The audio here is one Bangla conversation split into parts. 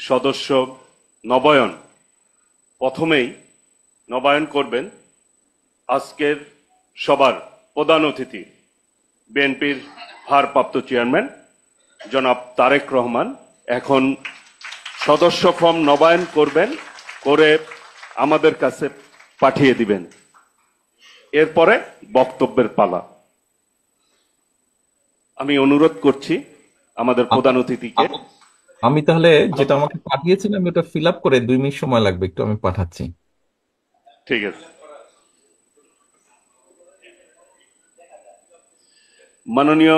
সদস্য নবায়ন। প্রথমেই নবায়ন করবেন আজকের সবার প্রধান অতিথি বিএনপির ভারপ্রাপ্ত চেয়ারম্যান জনাব তারেক রহমান। এখন সদস্য ফর্ম নবায়ন করবেন, করে আমাদের কাছে পাঠিয়ে দিবেন। এরপরে বক্তব্যের পালা। আমি অনুরোধ করছি আমাদের প্রধান অতিথিকে। আমি তাহলে যেটা আমাকে পাঠিয়েছেন আমি ওটা ফিল আপ করে 2 মিনিট সময় লাগবে, একটু আমি পাঠাচ্ছি। ঠিক আছে। মাননীয়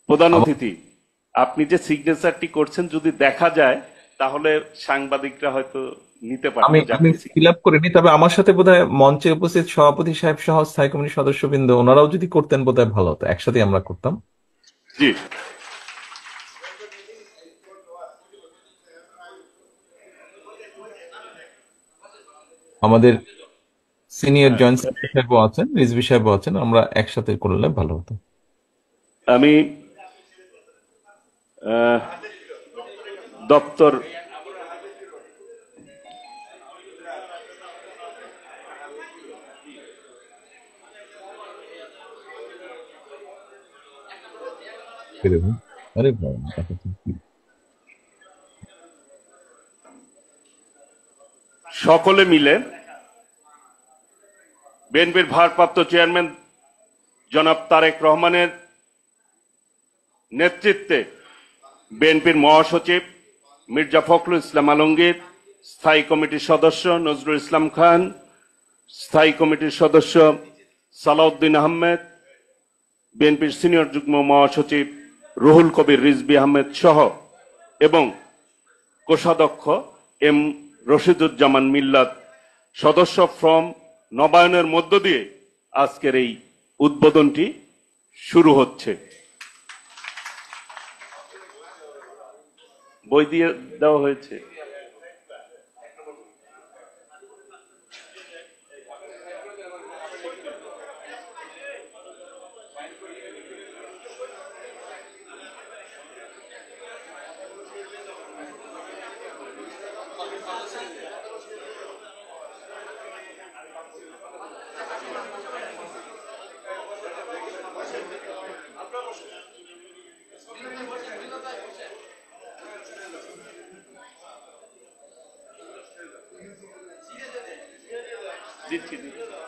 প্রধান আমার অতিথি, আপনি যে সিগনেচারটি করছেন যদি দেখা যায় তাহলে সাংবাদিকরা হয়তো নিতে আমি পারতো যে আমি আপনি ফিল আপ করে নি, তবে আমার সাথে বোধহয় মঞ্চে উপস্থিত সভাপতি সাহেব সহ স্থায়ী কমিটির সদস্যবৃন্দ ওনারাও যদি করতেন বোধহয় ভালো হতো, একসাথে আমরা করতাম। জি। আমাদের সিনিয়র জয়েন্ট সেক্রেটারি সাহেবও আছেন, রিজভী সাহেবও আছেন, আমরা একসাথে করলে ভালো হতো। আমি আহ, দপ্তর এরকম। আরে বাবা, এটা তো কি? সকলে মিলে বিএনপির ভারপ্রাপ্ত চেয়ারম্যান জনাব তারেক রহমানের নেতৃত্বে বিএনপির মহাসচিব মির্জা ফখরুল ইসলাম আলমগীর, স্থায়ী কমিটির সদস্য নজরুল ইসলাম খান, স্থায়ী কমিটির সদস্য সালাউদ্দিন আহমেদ, বিএনপির সিনিয়র যুগ্ম মহাসচিব রুহুল কবির রিজভী আহমেদ সহ এবং কোষাধ্যক্ষ এম রশিদুজ্জামান মিল্লাত সদস্য ফর্ম নবায়নের মধ্য দিয়ে আজকের এই উদ্বোধনটি শুরু হচ্ছে। বই দিয়ে দেওয়া হয়েছে। দিচ্ছি দিচ্ছি।